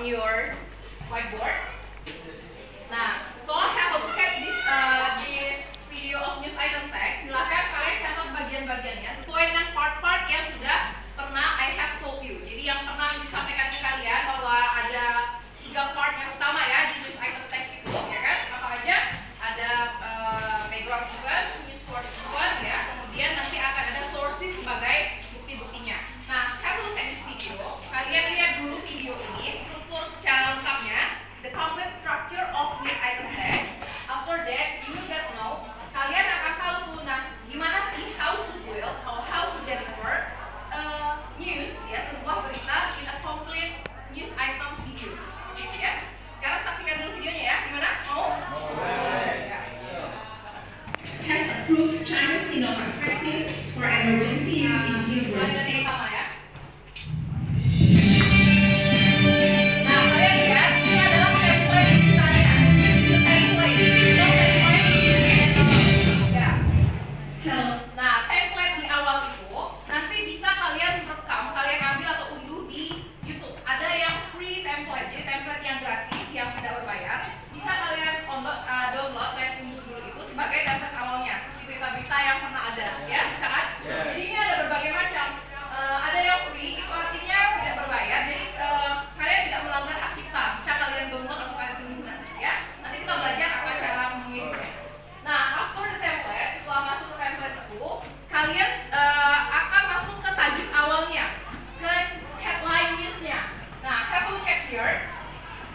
on your whiteboard. Nah, so have a look at this video of news item text. Silakan kalian catat bagian-bagiannya sesuai dengan part-part yang sudah pernah I have told you. Jadi yang pernah disampaikan ke kalian bahwa ada 3 part yang utama ya di news item text itu, ya kan? Apa aja? Ada background event, news source event ya. Kemudian nanti akan ada sources sebagai bukti-buktinya. Nah, have a look at this video. Kalian lihat dulu video ini, struktur secara lengkapnya, the complete structure of news item text. After that, you will get to know. Kalian akan tahu tuh, nah, gimana sih how to build or how to deliver news ya, sebuah berita in a complete news item video. Gitu ya. Sekarang saksikan dulu videonya ya. Gimana? Mau? Has approved China's Sinovac vaccine for emergency use in children. Sama ya. Nah, kalian lihat ini adalah template beritanya. This is the template. You know template? Ya. Nah, template di awal itu nanti bisa kalian rekam, kalian ambil atau unduh di YouTube. Ada yang free template, jadi template yang gratis, yang tidak berbayar. Bisa kalian download dan unduh dulu itu sebagai template awalnya, seperti berita-berita yang pernah ada, ya, bisa kan? Jadi ini ada berbagai macam. Ada yang free, itu artinya tidak berbayar, jadi kalian tidak melanggar hak cipta. Bisa kalian download atau kalian unduh nanti, ya. Nanti kita belajar apa cara mengirimnya. Nah, after the template, setelah masuk ke template itu, kalian akan masuk ke tajuk awalnya, ke headline newsnya. Nah, have a look at here.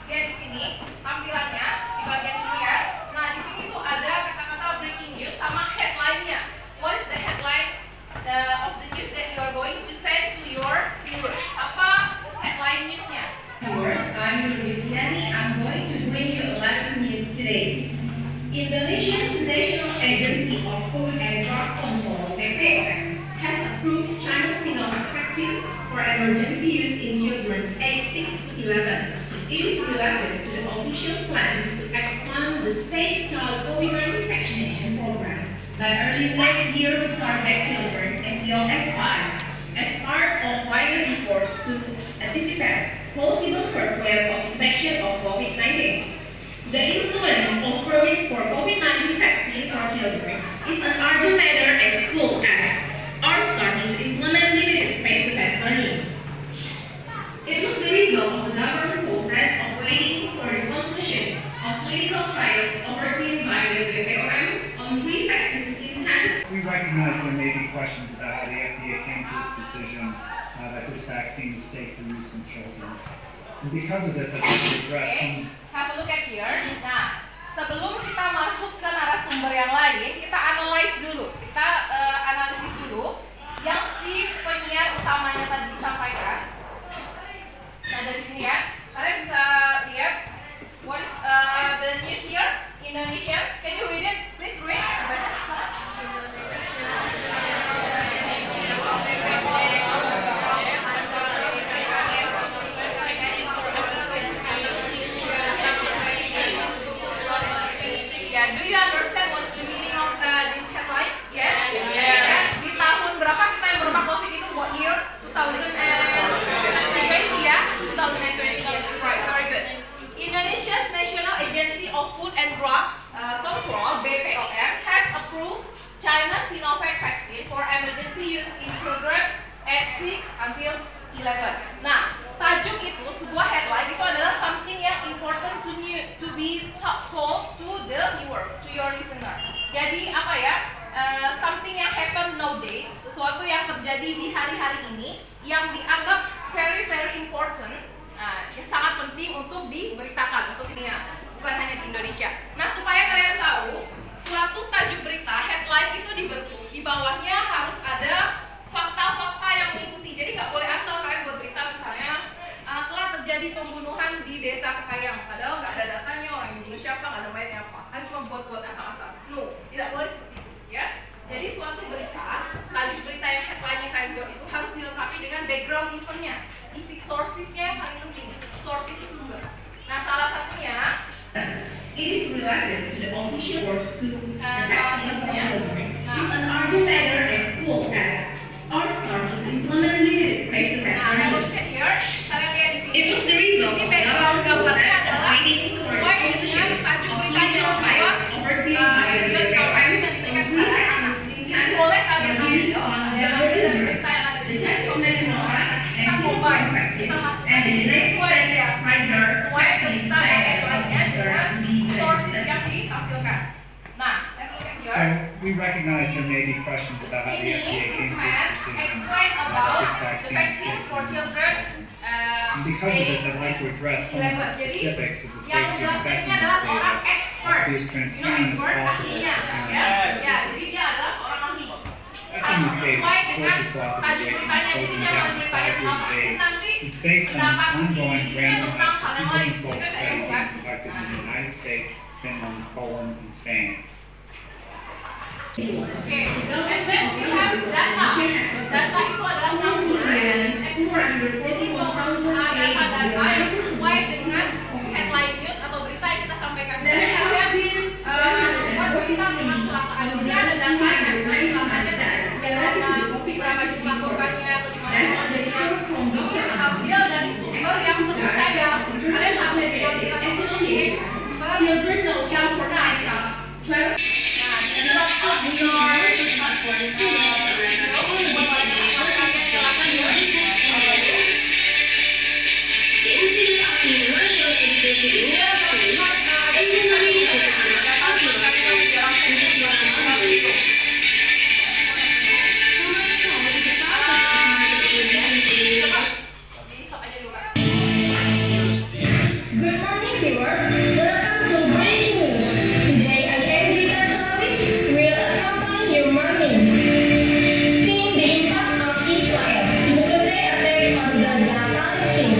Lihat di sini tampilannya di bagian sini ya. Nah, di sini tuh ada kata-kata breaking news sama headline-nya. What is the headline of the news that you are going to send to your viewers? Apa headline newsnya? Viewers, I'm Nurul. I'm going to bring you a latest news today. Indonesia's National Agency of Food and Drug Control (BPOM) has approved China's Sinovac vaccine for emergency use in children aged 6 to 11. It is related to the official plans to expand the state's child COVID-19 vaccination program by early next year to target children as young as 5, as part of wider efforts to anticipate possible third wave of infection of COVID-19. The influence of permits for COVID-19 vaccine for children is an urgent matter as schools are starting to implement limited face-to-face learning. It was the result of the government process of waiting for the conclusion of clinical trials overseen by the BPOM on 3 vaccines intended. We recognize there may be questions about how the FDA came to its decision that this vaccine is safe for use in children. And because of this, I'd like to address some. Have a look at here. Nah, sebelum kita masuk ke narasumber yang lain, kita analyze dulu. Kita analisis dulu yang si penyiar utamanya tadi disampaikan. Nah, dari sini ya, kalian bisa lihat what is the news here, Indonesians. Can you read it? Please read. Yeah, do you understand what is the meaning of this headline? Yes? Yes. Di tahun berapa kita yang berubah COVID itu? What year? 2020 ya? 2020, yes, right, very good. Indonesia's National Agency of Food and Drug Control (BPOM) has approved China's Sinovac vaccine for emergency use in children aged 6 until 11. Nah, tajuk itu, sebuah headline itu adalah something yang important to be told to the viewer, to your listener. Jadi apa ya? Something yang happen nowadays, sesuatu yang terjadi di hari-hari ini yang dianggap very important, yang sangat penting untuk diberitakan untuk dunia, bukan hanya di Indonesia. Nah, supaya kalian tahu, suatu tajuk berita headline itu dibentuk, di bawahnya harus ada fakta-fakta yang mengikuti. Jadi nggak boleh asal kalian buat berita misalnya telah terjadi pembunuhan di desa Kepayang, padahal nggak ada datanya, orang yang dibunuh siapa, nggak ada mayatnya apa, kan cuma buat asal-asal. No, tidak boleh seperti itu. Ya, jadi suatu berita, tajuk berita yang headline-nya kalian buat itu harus dilengkapi dengan background event-nya, isi sources-nya yang paling penting. Source itu sumber. Nah, salah satunya It is related to the official works to the salah vaccine for satunya children. It's an urgent matter as schools are starting to implement limited face-to-face nah, learning. look at here, kalian lihat di sini. It was the result Ini of background recognize there may be questions about how the Ini, FDA this came to man its decision explained that about this the vaccine is vaccine safe for use in children. And because of this, I'd like to address some of the Jadi, specifics of the yang safety and menjelaskannya effectiveness adalah seorang data. expert. To be as You know, transparent as expert possible. ahlinya, ya. Ya, jadi dia adalah seorang ahli. Harus sesuai dengan tajuk beritanya. Jadi jangan beritanya tentang vaksin nanti is based on pendapat si ongoing ini randomized tentang hal yang lain. placebo-controlled Itu kayak studies bukan? being conducted in the United States, Finland, Poland, and Spain. Oke, and then we have data. Data itu adalah 6 bulan expert. Jadi data-data yang sesuai dengan headline news atau berita yang kita sampaikan. Misalnya kalian buat berita tentang kecelakaan, dia ada datanya. Misalnya kecelakaannya dari berapa jumlah korbannya atau di mana kejadiannya. Ini diambil dari sumber yang terpercaya. Kalian harus koordinasi dengan Children know yang pernah ya. travel. Nah, set up your Good morning, viewers. Welcome to Breaking News. Today, I am Rita Solis, will accompany your morning. Seeing the impact of Israel military attacks on Gaza, Palestine.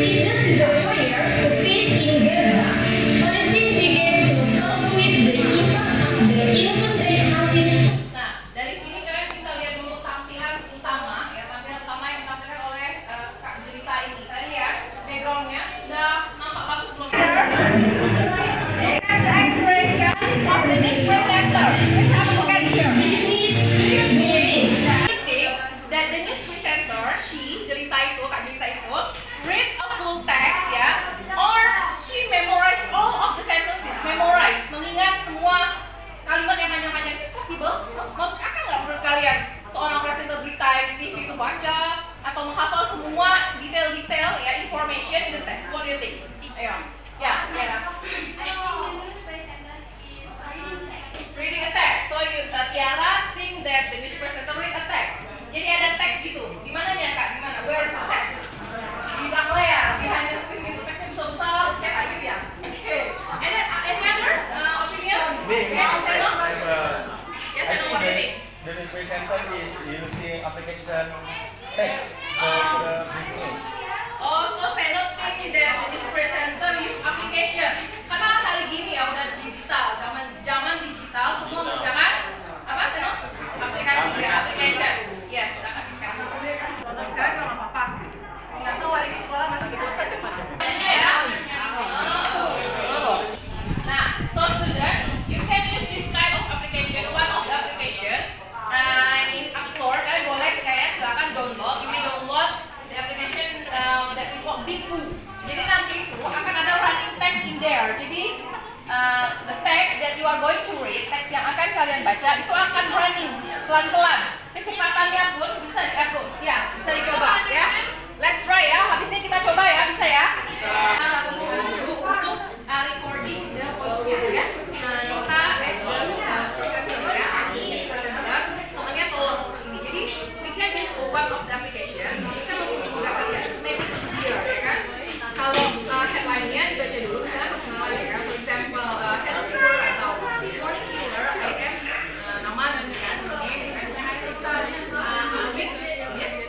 Is the ceasefire to peace in Gaza? Palestine began to cope with the impact of the 11-day conflict. Nah, dari sini kalian bisa lihat dulu tampilan utama ya, tampilan utama yang ditampilkan oleh Kak Jelita ini. Kalian lihat backgroundnya sudah nampak bagus belum? Of the display center. Let's have a look at here. Business meetings. Dan the news presenter, she, Jelita itu, Kak Jelita itu, read a full text ya, or she memorize all of the sentences, memorize, mengingat semua kalimat yang panjang-panjang. Is it possible? Maksud akal nggak menurut kalian seorang presenter berita yang di TV itu baca atau menghafal semua detail-detail ya, information in the text? What do you think? Ayo, ya. Reading a text. So you, Tiara think that the news presenter read a text. Jadi ada teks gitu. Di mananya Kak? Di mana? Where is the text? Di belakang layar, behind the screen itu teksnya besar-besar, cetak gitu ya. Okay. And then any other opinion? Yes, Seno? Yes, Seno, what do you think? The news presenter is using application text for the breaking news. Oh, so Seno think that the news presenter use application. Karena hari gini ya udah digital, zaman digital semua menggunakan apa Seno? Aplikasi ya, application. Yes, udah aplikasi. Kalau sekarang nggak apa-apa. Nggak tahu hari ini sekolah masih gitu. Ya. Nah, so students, you can use this kind of application. One of the application in App Store. Kalian boleh kayak silakan download. You may download the application that we call Bigfoot. Jadi nanti itu akan ada running text in there. Jadi the text that you are going to read, text yang akan kalian baca itu akan running pelan-pelan. Kecepatannya pun bisa diatur. Ya, bisa dicoba ya. Let's try ya. Habisnya kita coba ya, bisa ya. Nah, tunggu dulu untuk recording the voice-nya ya. Nah, kita presenter ya, presenter. Temannya tolong isi. Jadi we can use one of the application. Kita menggunakan ya, make it easier ya kan. Kalau headline-nya dibaca dulu, misalnya perkenalan ya kan. For example, hello viewer atau morning viewer, I am nama dan kan ini. Saya Rita, with yes.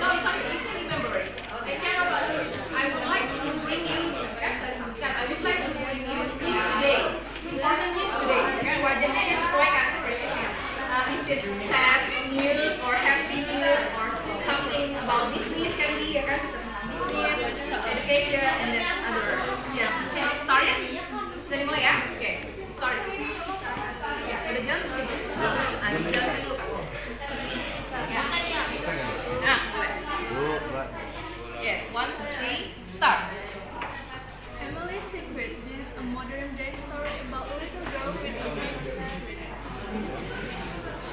No, it's okay. You can remember it. I can about you. I would like to bring you. Ya, tadi sebutkan. I would like to bring you news today. Important news today. Ya kan, wajahnya yang sesuai kan expressionnya. Is it sad news or happy news or something about business can be ya kan, bisa tentang business, education, and then other. Yes. Can we start ya? Bisa dimulai ya? Oke. Start. Ya, udah jalan belum? Dijalankan dulu kan. Ya. Ah, boleh. Yes, 1, 2, 3, start. Emily's Secret. This is a modern day story about a little girl with a big secret.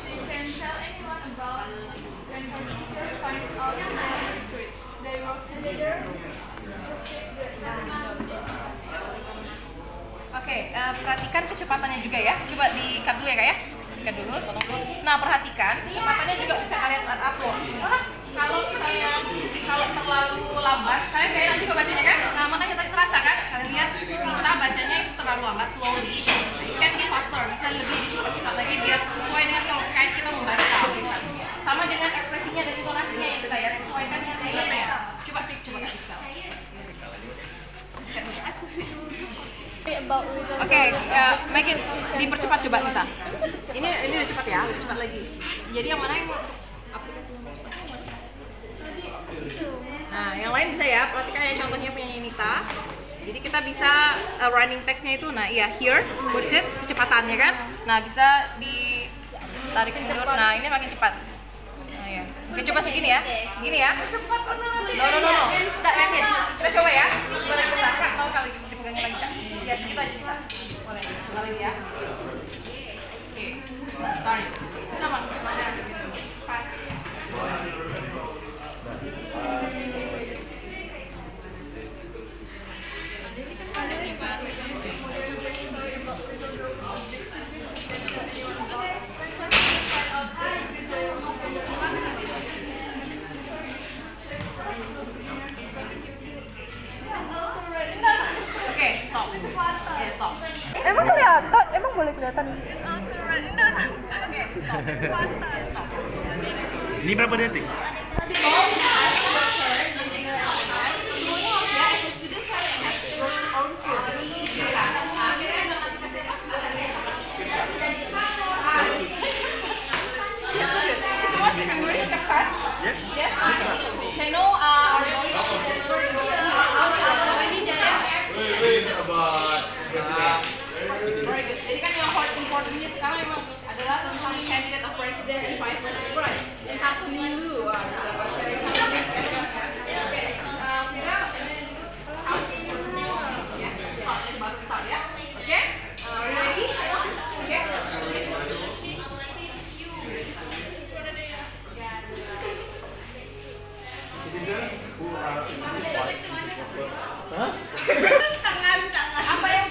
She can tell anyone about when her teacher finds out their secret. They work together to protect the Oke, perhatikan kecepatannya juga ya. Coba di-cut dulu ya Kak ya. Ikat dulu, potong dulu. Nah, perhatikan kecepatannya juga bisa kalian upload. Kalau misalnya kalau terlalu lambat, kalian kayak juga bacanya kan? Nah, makanya tadi terasa kan? Kalian lihat kita bacanya itu terlalu lambat, slowly. Kan be faster, bisa lebih cepat-cepat lagi biar sesuai dengan kalau kayak kita membaca. Sama dengan ekspresinya dan intonasinya ya kita ya, sesuaikan dengan filmnya ya. Coba kasih tahu. Oke, makin dipercepat coba kita. Ini udah cepat ya, lebih cepat lagi. Jadi yang mana yang mau aplikasi yang cepat? Nah, yang lain bisa ya. Perhatikan ya contohnya punya Nita. Jadi kita bisa running text-nya itu, nah iya here, what is it? Kecepatannya kan? Nah bisa ditarik mundur. Nah ini makin cepat. Nah ya, oke coba segini ya, gini ya. Cepat no. Nggak yakin. Kita coba ya. Boleh kita kak, mau kali dipegangin lagi kak? Ya segitu aja kita. Boleh, coba lagi ya. Oke, start. Sama. Pas. Oke, stop. Ya, stop. Emang kelihatan? Emang boleh kelihatan? Oke, stop. Ya, stop. Ini berapa detik? Yes. Say no. Are going Very good. Jadi kan yang importantnya sekarang memang adalah tentang candidate of president and vice president, right? Tentang pemilu. Apa yang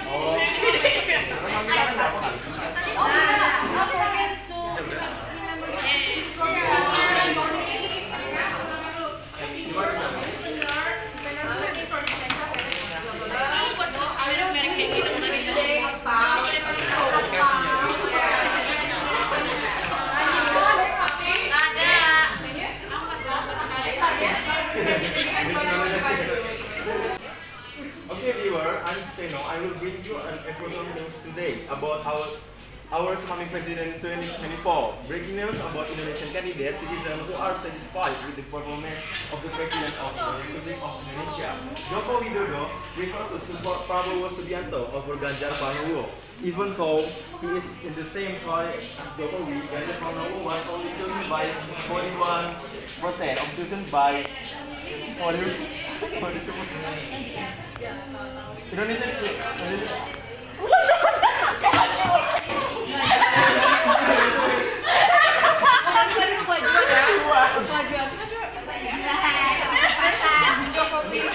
Okay, viewer, I'm Seno. I will bring you an important news today about our coming president in 2024. Breaking news about Indonesian candidates, citizens who are satisfied with the performance of the President of the Republic of Indonesia. Joko Widodo prefer to support Prabowo Subianto over Ganjar Pranowo. Even though he is in the same party as Jokowi, Ganjar Pranowo was only chosen by 41% of chosen by Indonesian tadi itu kelajuan ya? Kelajuan. Jokowi.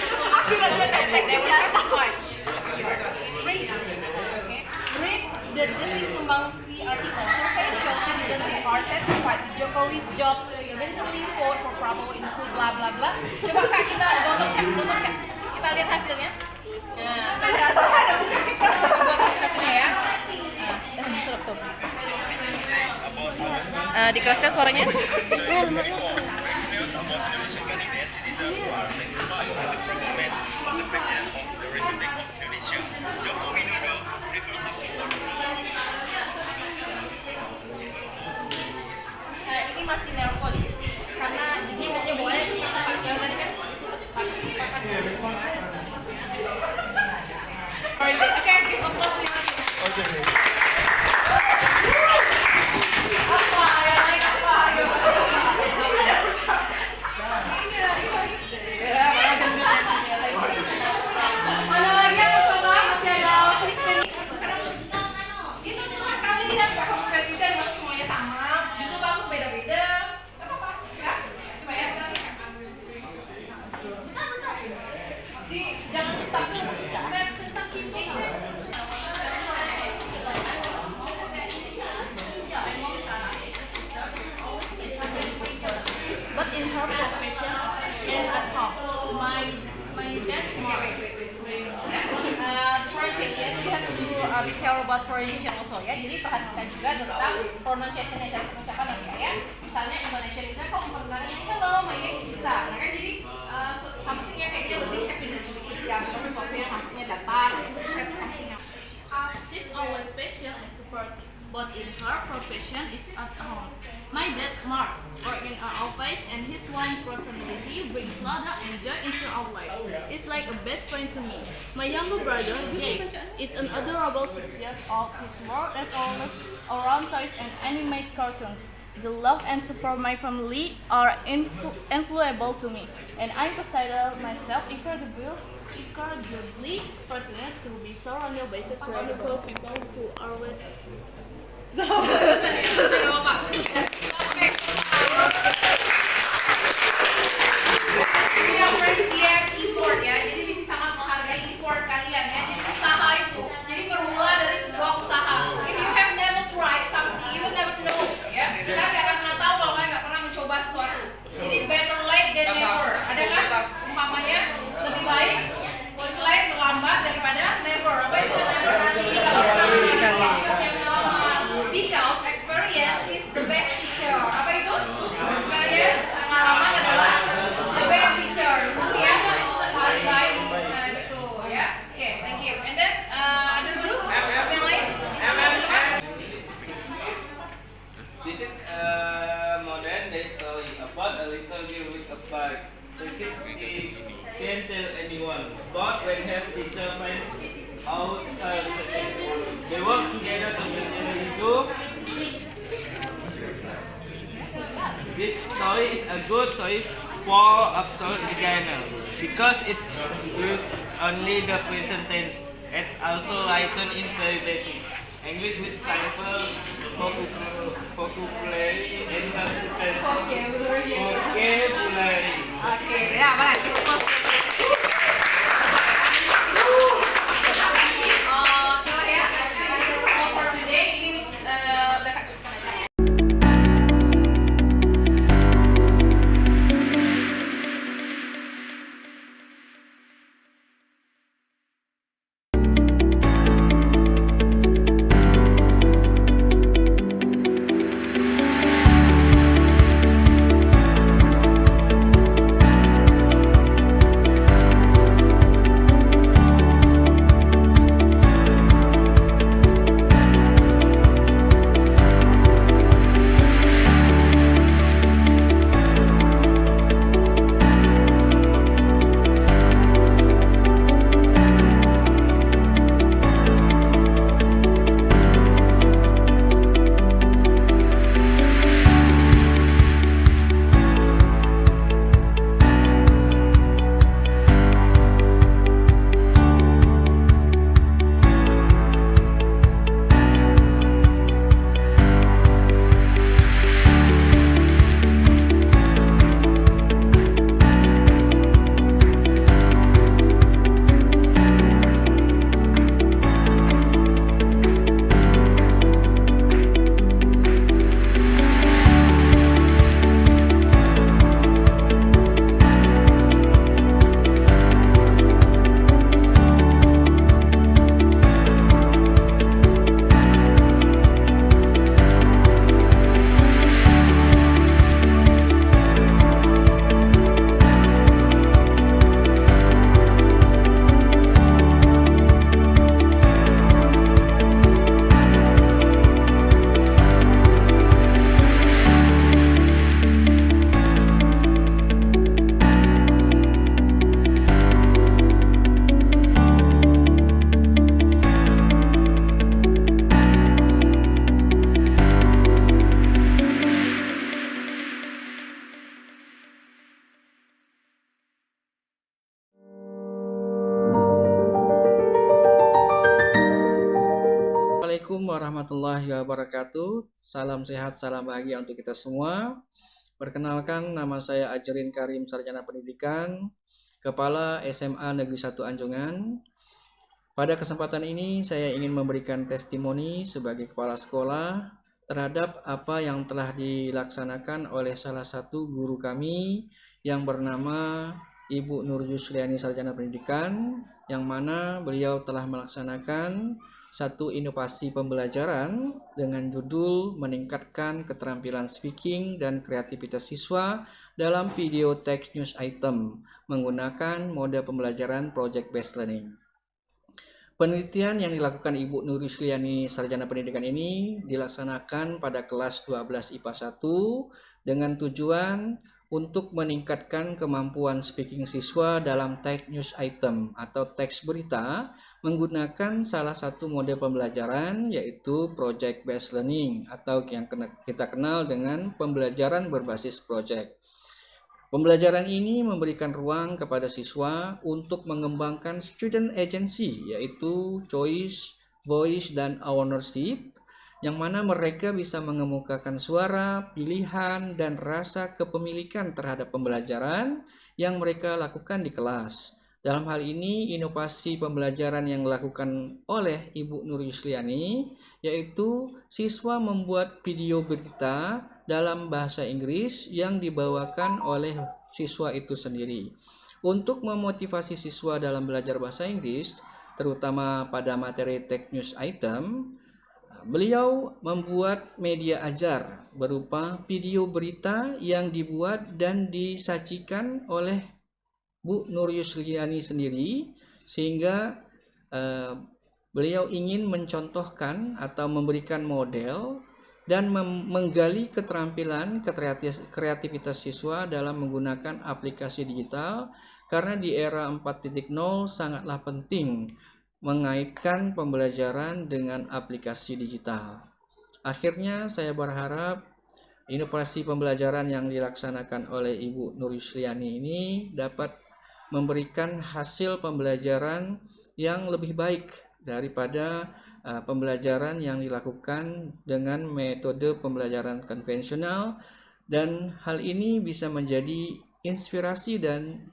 Read the Detik Sumbangsi article. Survey shows citizens are satisfied with Jokowi's job. Eventually vote for Prabowo in full bla bla bla. Coba kak kita download kan? Kita lihat hasilnya. Nah, hasilnya ya. Dikeraskan suaranya. Ini masih nervous karena dia maunya bawanya cepat-cepat. Kalau tadi kan Oke, give applause to your team. Okay. Apa? Yang lain apa? be care about pronunciation also ya. Jadi perhatikan juga tentang pronunciation ya, cara pengucapan nanti ya. Misalnya Indonesia misalnya kok perkenalannya hello, my name is Lisa. Nah kan jadi something yang kayaknya lebih happiness sedikit ya, bukan sesuatu yang artinya datar. She's always patient and supportive, but in her profession is at home. My dad, Mark, works in an office and his warm personality brings laughter and joy into our lives. He's like a best friend to me. My younger brother, Jake, is an adorable 6 years old. His world revolves around toys and animated cartoons. The love and support of my family are invaluable to me, and I consider myself incredibly fortunate to be surrounded by such wonderful people who always Nggak apa-apa. Oke. Ini appreciate effort ya. Jadi bisa sangat menghargai effort kalian ya. Jadi usaha itu. Jadi bermula dari sebuah usaha. If you have never tried something, you will never know ya. Kalian nggak akan pernah tahu kalau kalian nggak pernah mencoba sesuatu. Jadi better late than never. Ada kan? Umpamanya lebih baik late terlambat daripada never. Apa itu never sekali? Because experience is the best teacher. Apa itu? Experience, pengalaman adalah the best teacher. Guru yang paling baik. Nah, gitu ya. Oke, thank you. And then ada dulu yang lain. This is a modern day story about a little girl with a bike. So she can't tell anyone. But when her teacher finds out her secret, they work together to maintain zoo. This story is a good choice for absolute beginner because it uses only the present tense. It's also written in very basic English with simple vocabulary and consistent vocabulary. Oke, ya, baik. Oke ya, that's all for today. Ini udah Kak cukupkan aja. Assalamualaikum warahmatullahi wabarakatuh. Salam sehat, salam bahagia untuk kita semua. Perkenalkan, nama saya Ajrin Karim, Sarjana Pendidikan, Kepala SMA Negeri 1 Anjongan. Pada kesempatan ini saya ingin memberikan testimoni sebagai kepala sekolah terhadap apa yang telah dilaksanakan oleh salah satu guru kami yang bernama Ibu Nur Yusliani, Sarjana Pendidikan, yang mana beliau telah melaksanakan satu inovasi pembelajaran dengan judul meningkatkan keterampilan speaking dan kreativitas siswa dalam video text news item menggunakan mode pembelajaran project based learning. Penelitian yang dilakukan Ibu Nur Yusliani, Sarjana Pendidikan ini dilaksanakan pada kelas 12 IPA 1 dengan tujuan untuk meningkatkan kemampuan speaking siswa dalam text news item atau teks berita menggunakan salah satu mode pembelajaran yaitu project based learning atau yang kita kenal dengan pembelajaran berbasis project. Pembelajaran ini memberikan ruang kepada siswa untuk mengembangkan student agency yaitu choice, voice, dan ownership yang mana mereka bisa mengemukakan suara, pilihan, dan rasa kepemilikan terhadap pembelajaran yang mereka lakukan di kelas. Dalam hal ini, inovasi pembelajaran yang dilakukan oleh Ibu Nur Yusliani yaitu siswa membuat video berita dalam bahasa Inggris yang dibawakan oleh siswa itu sendiri. Untuk memotivasi siswa dalam belajar bahasa Inggris, terutama pada materi text news item, beliau membuat media ajar berupa video berita yang dibuat dan disajikan oleh Bu Nur Yusliani sendiri, sehingga beliau ingin mencontohkan atau memberikan model dan menggali keterampilan kreativitas siswa dalam menggunakan aplikasi digital, karena di era 4.0 sangatlah penting mengaitkan pembelajaran dengan aplikasi digital. Akhirnya saya berharap inovasi pembelajaran yang dilaksanakan oleh Ibu Nur Yusliani ini dapat memberikan hasil pembelajaran yang lebih baik daripada pembelajaran yang dilakukan dengan metode pembelajaran konvensional, dan hal ini bisa menjadi inspirasi dan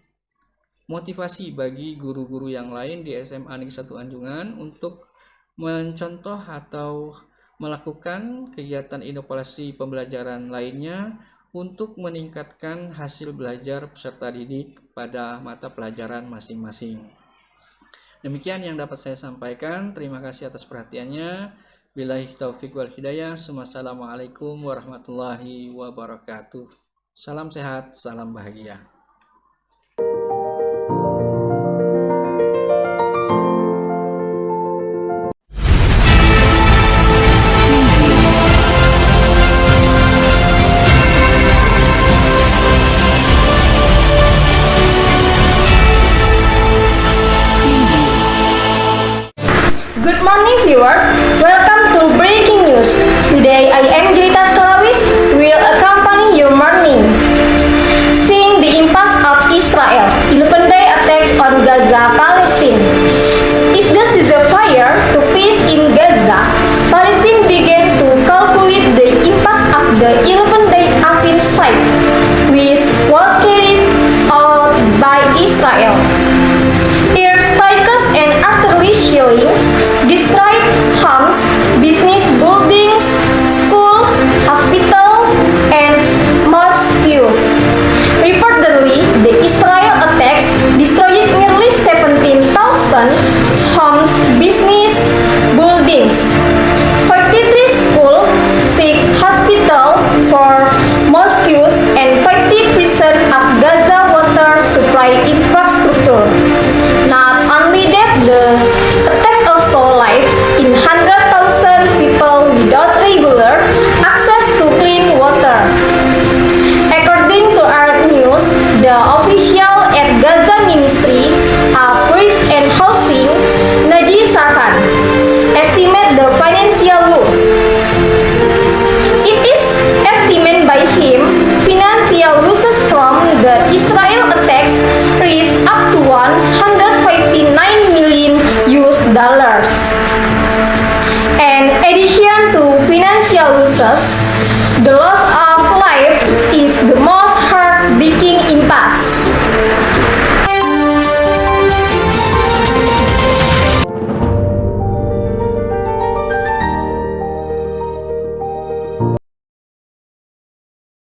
motivasi bagi guru-guru yang lain di SMA Negeri 1 Anjungan untuk mencontoh atau melakukan kegiatan inovasi pembelajaran lainnya untuk meningkatkan hasil belajar peserta didik pada mata pelajaran masing-masing. Demikian yang dapat saya sampaikan. Terima kasih atas perhatiannya. Billahi taufiq wal hidayah. Wassalamualaikum warahmatullahi wabarakatuh. Salam sehat, salam bahagia. Good morning viewers, welcome to Breaking News. Today I am Jelita Skolawis, will accompany your morning. Seeing the impasse of Israel, 11-day attacks on Gaza, Palestine. Is the ceasefire to peace in Gaza? Palestine began to calculate the impasse of the 11-day offensive, which was carried out by Israel.